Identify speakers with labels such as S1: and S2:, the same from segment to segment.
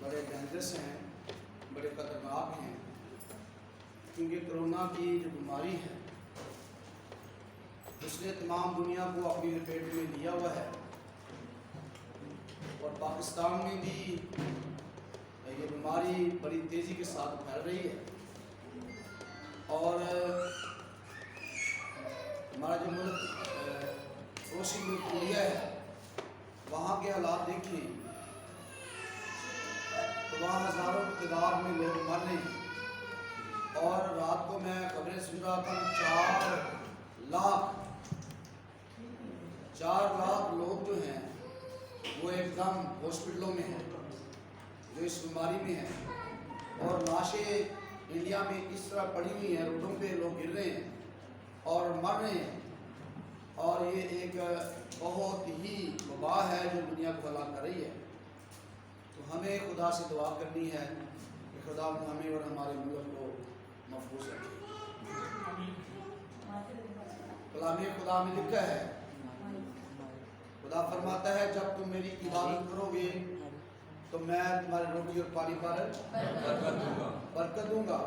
S1: بڑے ڈینجرس ہیں، بڑے خطرناک ہیں، کیونکہ کرونا کی جو بیماری ہے اس نے تمام دنیا کو اپنی لپیٹ میں لیا ہوا ہے، اور پاکستان میں بھی یہ بیماری بڑی تیزی کے ساتھ پھیل رہی ہے۔ اور ہمارا جو ملک پڑوسی ملک انڈیا ہے، وہاں کے حالات دیکھیں تو وہاں ہزاروں کی تعداد میں لوگ مر رہے ہیں، اور رات کو میں خبریں سن رہا تھا 4 لاکھ لوگ جو ہیں وہ ایک دم ہاسپٹلوں میں ہیں جو اس بیماری میں ہیں، اور لاشیں انڈیا میں اس طرح پڑی ہوئی ہیں، روڈوں پہ لوگ گر رہے ہیں اور مر رہے ہیں، اور یہ ایک بہت ہی وبا ہے جو دنیا کو ہلاک کر رہی ہے۔ تو ہمیں خدا سے دعا کرنی ہے کہ خدا ہمیں اور ہمارے ملک کو محفوظ رکھے۔ کلام خدا میں لکھا ہے، خدا فرماتا ہے جب تم میری عبادت کرو گے تو میں تمہارے روٹی اور پانی پر برکت دوں گا،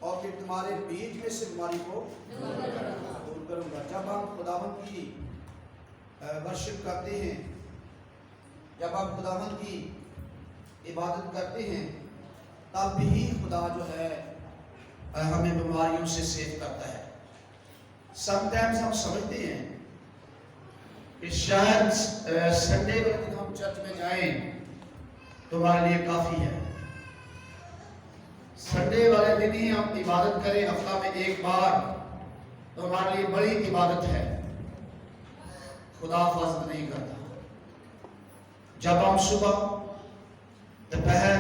S1: اور پھر تمہارے بیچ میں سے بیماری کو دور کروں گا۔ جب ہم خداوند کی ورشپ کرتے ہیں، جب ہم خداوند کی عبادت کرتے ہیں، تب ہی خدا جو ہے ہمیں بیماریوں سے سیو کرتا ہے۔ سم ٹائمز ہم سمجھتے ہیں کہ شاید سنڈے کے دن ہم چرچ میں جائیں تو ہمارے لیے کافی ہے، سنڈے والے دن ہی ہم عبادت کریں ہفتہ میں ایک بار تو ہمارے لیے بڑی عبادت ہے۔ خدا فضل نہیں کرتا۔ جب ہم صبح، دوپہر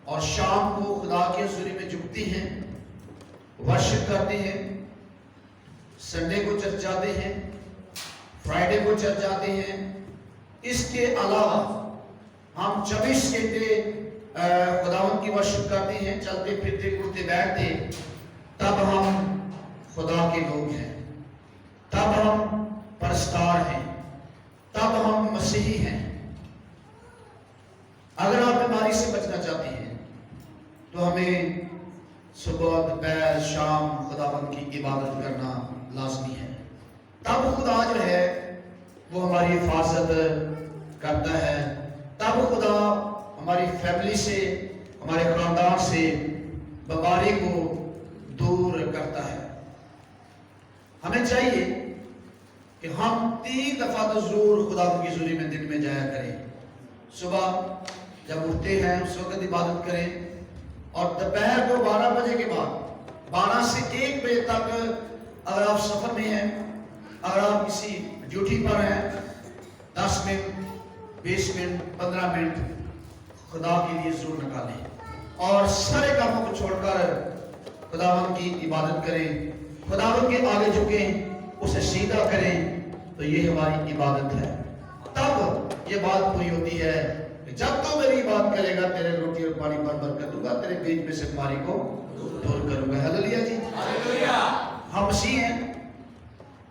S1: اور شام کو خدا کے حضور میں جھکتے ہیں، ورشپ کرتے ہیں، سنڈے کو چرچ جاتے ہیں، فرائیڈے کو چرچ جاتے ہیں، اس کے علاوہ ہم 24 گھنٹے خداوند کی ورشپ کرتے ہیں، چلتے پھرتے اٹھتے بیٹھتے، تب ہم خدا کے لوگ ہیں، تب ہم پرستار ہیں، تب ہم مسیحی ہیں۔ اگر آپ بیماری سے بچنا چاہتے ہیں تو ہمیں صبح، دوپہر، شام خداوند کی عبادت کرنا لازمی ہے۔ تب خدا جو ہے وہ ہماری حفاظت کرتا ہے، تب خدا ہماری فیملی سے، ہمارے خاندان سے بیماری کو دور کرتا ہے۔ ہمیں چاہیے کہ ہم 3 دفعہ تو ضرور خدا کی حضوری میں دن میں جایا کریں۔ صبح جب اٹھتے ہیں اس وقت عبادت کریں، اور دوپہر کو 12 بجے کے بعد 12 سے 1 بجے تک اگر آپ سفر میں ہیں، اگر آپ کسی ڈیوٹی پر ہیں، 10 منٹ، 20 منٹ، 15 منٹ خدا کے لیے ضرور نکالیں، اور سارے کاموں کو چھوڑ کر خداوند کی عبادت کریں، خداوند کے آگے جھکیں، اسے سیدھا کریں، تو یہ ہماری عبادت ہے۔ تب یہ بات پوری ہوتی ہے کہ جب تو میری بات کرے گا تیرے روٹی اور پانی پر برکت دوں گا، تیرے بیچ میں سے بیماری کو دور کروں گا۔ ہلیلویہ جی، ہم مسیح ہیں،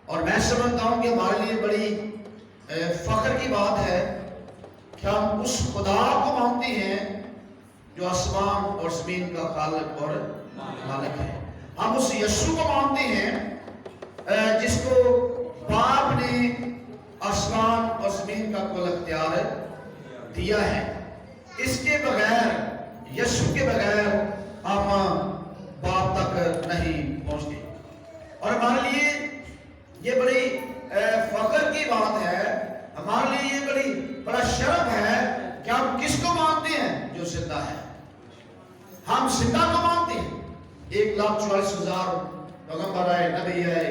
S1: اور میں سمجھتا ہوں کہ ہمارے لیے بڑی فخر کی بات ہے کہ ہم اس خدا کو مانتے ہیں جو آسمان اور زمین کا خالق اور مالک ہے۔ ہم اس یسوع کو مانتے ہیں جس کو باپ نے آسمان اور زمین کا کل اختیار دیا ہے۔ اس کے بغیر، یسوع کے بغیر ہم باپ تک نہیں پہنچتے، اور ہمارے لیے یہ بڑی فخر کی بات ہے، ہمارے لیے یہ بڑا شرف ہے کہ ہم کس کو مانتے ہیں؟ جو زندہ ہے۔ ہم زندہ کو مانتے ہیں۔ 1,44,000 پیغمبر آئے، نبی آئے،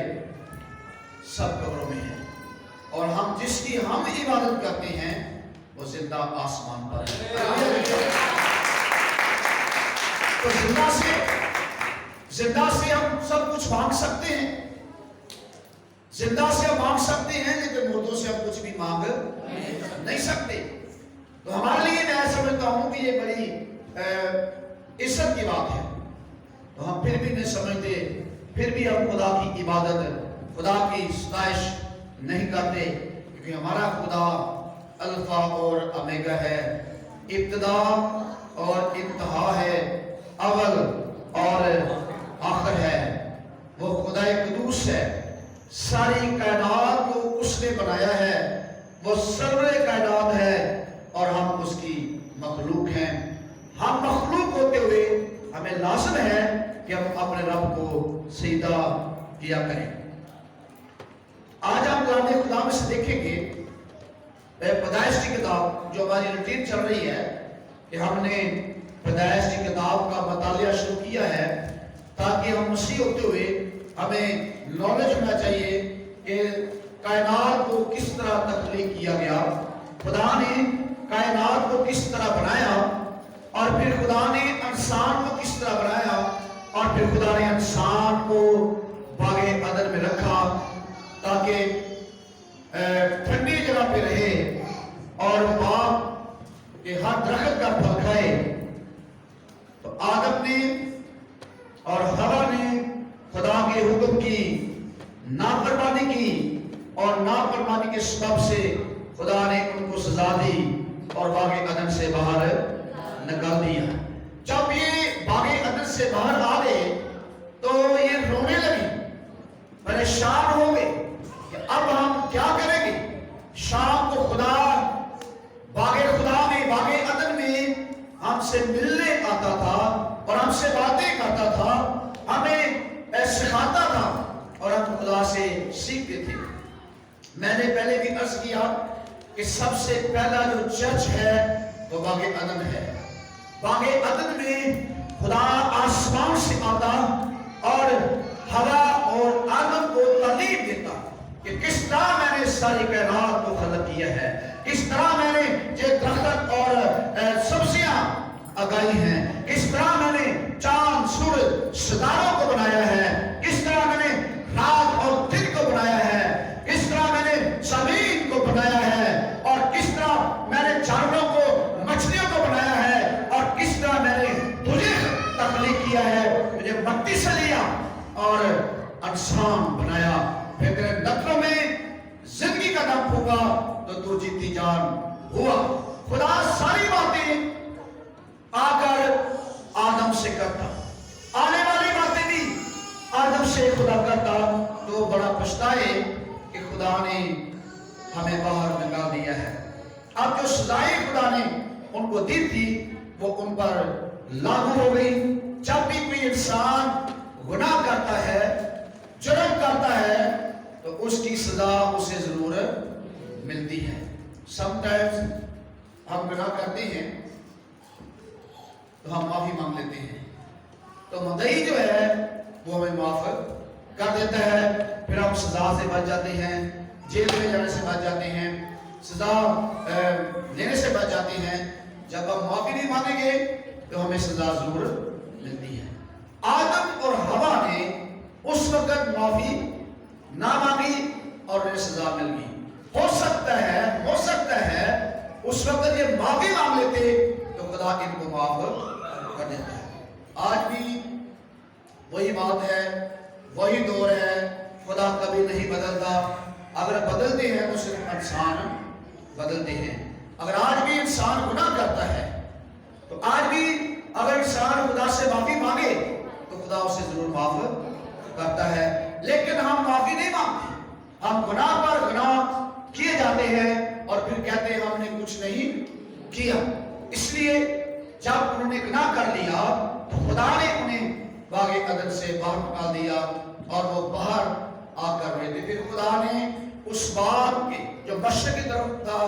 S1: سب قبروں میں ہیں، اور ہم جس کی ہم عبادت کرتے ہیں وہ زندہ آسمان پر ہے۔ تو زندہ سے ہم سب کچھ مانگ سکتے ہیں، زندہ سے ہم مانگ سکتے ہیں، لیکن مردوں سے ہم کچھ بھی مانگ نہیں سکتے۔ تو ہمارے لیے میں سمجھتا ہوں کہ یہ بڑی عزت کی بات ہے۔ تو ہم پھر بھی نہیں سمجھتے، پھر بھی ہم خدا کی عبادت، خدا کی ستائش نہیں کرتے، کیونکہ ہمارا خدا الفا اور اومیگا ہے، ابتدا اور انتہا ہے، اول اور آخر ہے۔ وہ خدا قدوس ہے، ساری کائنات کو اس نے بنایا ہے، وہ سرور کائنات ہے اور ہم اس کی مخلوق ہیں۔ ہم مخلوق ہوتے ہوئے ہمیں لازم ہے کہ ہم اپنے رب کو سجدہ کیا کریں۔ آج ہم کلام خدا میں سے دیکھیں گے پیدائش کی کتاب، جو ہماری روٹین چل رہی ہے کہ ہم نے پیدائش کی کتاب کا مطالعہ شروع کیا ہے تاکہ ہم مسیح ہوتے ہوئے ہمیں نالج ہونا چاہیے کہ کائنات کو کس طرح تخلیق کیا گیا، خدا نے کائنات کو کس طرح بنایا، اور پھر خدا نے انسان کو کس طرح بنایا، اور پھر خدا نے انسان کو باغ عدن میں رکھا تاکہ ٹھنڈی جگہ پہ رہے اور باغ کے ہر درخت کا پھل کھائے۔ تو آدم نے اور حوا نے خدا کے حکم کی نافرمانی کی، اور نافرمانی کے سبب سے خدا نے ان کو سزا دی اور باغ عدن سے باہر نکال دیا۔ جب یہ باغ عدن سے باہر آ گئے تو یہ رونے لگے، پریشان ہو گئے کہ اب ہم کیا کریں گے۔ شام کو خدا باغ عدن میں ہم سے ملنے آتا تھا اور ہم سے باتیں کرتا تھا، ہمیں سکھاتا تھا اور ہم خدا سے سیکھتے تھے۔ میں نے پہلے بھی عرض کیا کہ سب سے پہلا جو چرچ ہے وہ باغ عدن ہے۔ باغ عدن میں خدا آسمان سے آتا اور ہوا اور آدم کو تعلیم دیتا کہ کس طرح میں نے ساری کائنات کو خلق کیا ہے، کس طرح میں نے یہ درخت اور سبزیاں اگائی ہیں، کس طرح میں نے چاند سورج ستاروں کو بنایا ہے، کس طرح میں نے رات اور دن کو بنایا ہے، کس طرح میں نے زمین کو بنایا ہے، اور کس طرح میں نے جانوروں کو مچھلیوں کو بنایا ہے، اور کس طرح میں نے تجھے تخلیق کیا ہے، مجھے مٹی سے لیا اور انسان بنایا، پھر تیرے نتنوں میں زندگی کا دم پھونکا تو تو جیتی جان ہوا۔ خدا ساری باتیں آ کر آدم سے کرتا، آنے والی باتیں بھی آدم سے خدا کرتا، تو بڑا پچھتائے کہ خدا نے ہمیں باہر نکال دیا ہے۔ اب جو سزائیں خدا نے ان کو دی تھی وہ ان پر لاگو ہو گئی۔ جب بھی کوئی انسان گناہ کرتا ہے، جرم کرتا ہے، تو اس کی سزا اسے ضرور ملتی ہے۔ سم ٹائمز ہم گناہ کرتے ہیں تو ہم معافی مانگ لیتے ہیں، تو مدعی جو ہے وہ ہمیں معاف کر دیتا ہے، پھر ہم سزا سے بچ جاتے ہیں، جیل میں جانے سے بچ جاتے ہیں، سزا لینے سے بچ جاتے ہیں۔ جب ہم معافی نہیں مانگیں گے تو ہمیں سزا ضرور ملتی ہے۔ آدم اور حوا نے اس وقت معافی نہ مانگی اور انہیں سزا مل گئی۔ ہو سکتا ہے اس وقت یہ معافی مانگ لیتے تو خدا ان کو معاف کر دیتا ہے۔ آج بھی وہی بات ہے، وہی دور ہے، خدا کبھی نہیں بدلتا۔ اگر بدلتے ہیں تو صرف انسان بدلتے ہیں۔ اگر آج بھی انسان گناہ کرتا ہے تو آج بھی اگر انسان خدا سے معافی مانگے تو خدا اسے ضرور معاف کرتا ہے، لیکن ہم معافی نہیں مانگتے۔ ہم گناہ پر گناہ کیے جاتے ہیں اور پھر کہتے ہیں ہم نے کچھ نہیں کیا۔ اس لیے جب انہوں نے گناہ کر لیا تو خدا نے انہیں باغ عدن سے باہر نکال دیا اور وہ باہر آ کر رہے تھے۔ پھر خدا نے اس باغ کے جو مشرق کی طرف تھا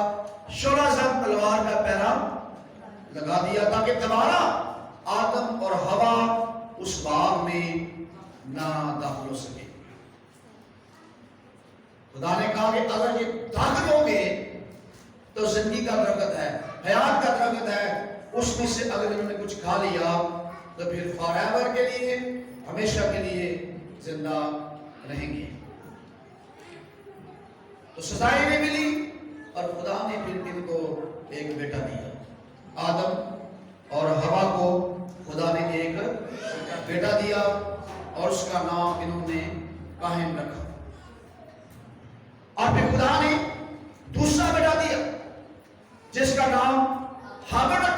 S1: 16 زن تلوار کا پہرا لگا دیا تاکہ دوبارہ آدم اور حوا اس باغ میں نہ داخل ہو سکے۔ خدا نے کہا کہ اگر یہ داخل ہو گے تو زندگی کا درخت ہے، حیات کا درخت ہے، اس میں سے اگر انہوں نے کچھ کھا لیا تو پھر فوراور کے لیے، ہمیشہ کے لیے زندہ رہیں گے۔ تو سزائیں نہیں ملی اور خدا نے پھر ان کو ایک بیٹا دیا۔ آدم اور حوا کو خدا نے ایک بیٹا دیا اور اس کا نام انہوں نے قائم رکھا۔ اور پھر خدا نے دوسرا بیٹا دیا جس کا نام حابل رکھا۔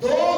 S1: 2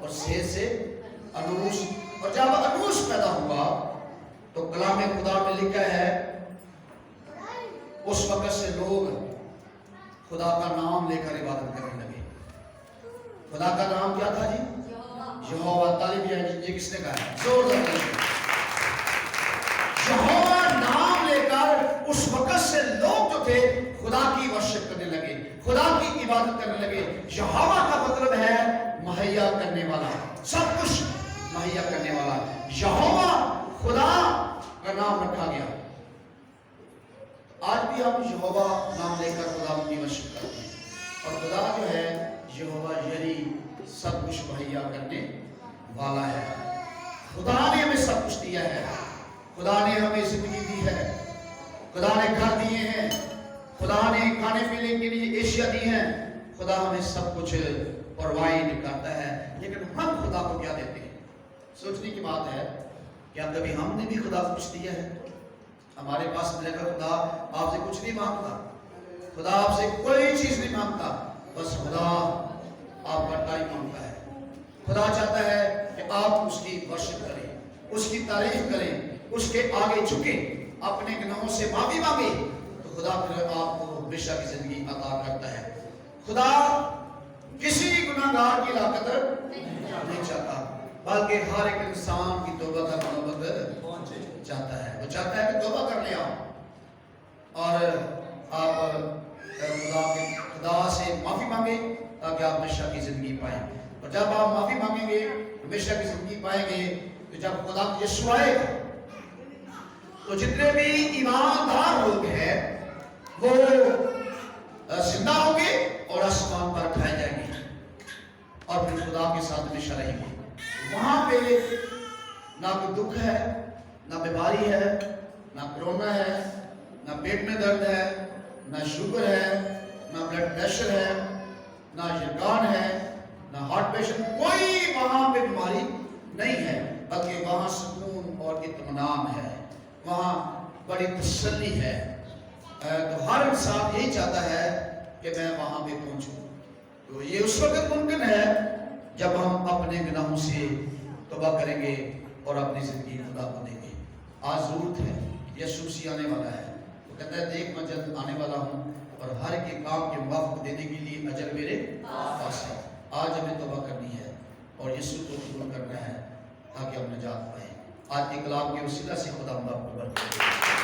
S1: اور سے انوش، اور جب انوش پیدا ہوا تو کلام خدا میں لکھا ہے اس وقت سے لوگ خدا کا نام لے کر عبادت کرنے لگے۔ خدا کا نام کیا تھا جی؟ یہوہ۔ طالب یہ کس نے کہا ہے؟ زوردار طالب۔ یہوہ نام لے کر اس وقت سے لوگ جو تھے خدا کی ورشپ کرنے لگے، خدا کی عبادت کرنے لگے۔ یہوہ کا مطلب ہے مہیا کرنے والا، سب کچھ مہیا کرنے والا۔ یہوہ خدا کا نام رکھا گیا۔ آج بھی ہم یہوہ نام لے کر خدا کی ورشپ کرتے ہیں، اور خدا جو ہے یہوہ یری سب کچھ مہیا کرنے والا ہے۔ خدا نے ہمیں سب کچھ دیا ہے، خدا نے ہمیں زندگی دی ہے، خدا نے گھر دیے ہیں، خدا نے کھانے پینے کے لیے اشیاء دی ہیں، خدا ہمیں سب کچھ پرووائڈ کرتا ہے۔ لیکن ہم خدا کو کیا دیتے ہیں؟ سوچنے کی بات ہے، کیا کبھی ہم نے بھی خدا کو کچھ دیا ہے؟ ہمارے پاس رہ کر خدا آپ سے کچھ نہیں مانگتا، خدا آپ سے کوئی چیز نہیں مانگتا، بس خدا آپ کا ٹائم مانگتا ہے۔ خدا چاہتا ہے کہ آپ اس کی ورشپ کریں، اس کی تعریف کریں، اس کے آگے جھکیں، اپنے گناہوں سے معافی مانگے، تو خدا پھر آپ کو ہمیشہ کی زندگی عطا کرتا ہے۔ خدا کسی گناہگار کی لاقت نہیں چاہتا، بلکہ ہر ایک انسان کی توبہ کا منوبت چاہتا ہے۔ وہ چاہتا ہے کہ توبہ کر لے آؤ اور آپ خدا سے معافی مانگے تاکہ آپ ہمیشہ کی زندگی پائیں، اور جب آپ معافی مانگیں گے ہمیشہ کی زندگی پائیں گے، تو جب خدا یسوع آئے گا تو جتنے بھی ایماندار لوگ ہیں وہ زندہ ہوں گے اور آسمان پر اٹھائے جائیں گے، اور پھر خدا کے ساتھ ہمیشہ رہیں گے۔ وہاں پہ نہ کوئی دکھ ہے، نہ بیماری ہے، نہ کرونا ہے، نہ پیٹ میں درد ہے، نہ شوگر ہے، نہ بلڈ پریشر ہے، نہ یرکان ہے، نہ ہارٹ پیشنٹ، کوئی وہاں پہ بیماری نہیں ہے، بلکہ وہاں سکون اور اطمینان ہے، وہاں بڑی تسلی ہے۔ تو ہر انسان یہی چاہتا ہے کہ میں وہاں پہ پہنچوں۔ تو یہ اس وقت ممکن ہے جب ہم اپنے گناہوں سے توبہ کریں گے اور اپنی زندگی خدا کو دیں گے۔ آج ضرورت ہے، یسوع مسیح آنے والا ہے، وہ کہتا ہے دیکھ میں جلد آنے والا ہوں اور ہر ایک کام کے موافق دینے کے لیے اجر میرے پاس ہے۔ آج ہمیں توبہ کرنی ہے اور یسوع کو قبول کرنا ہے تاکہ ہم نجات پائیں۔ آج کے کلام کے وسیلہ سے خدا ہم آپ کو برکت دے۔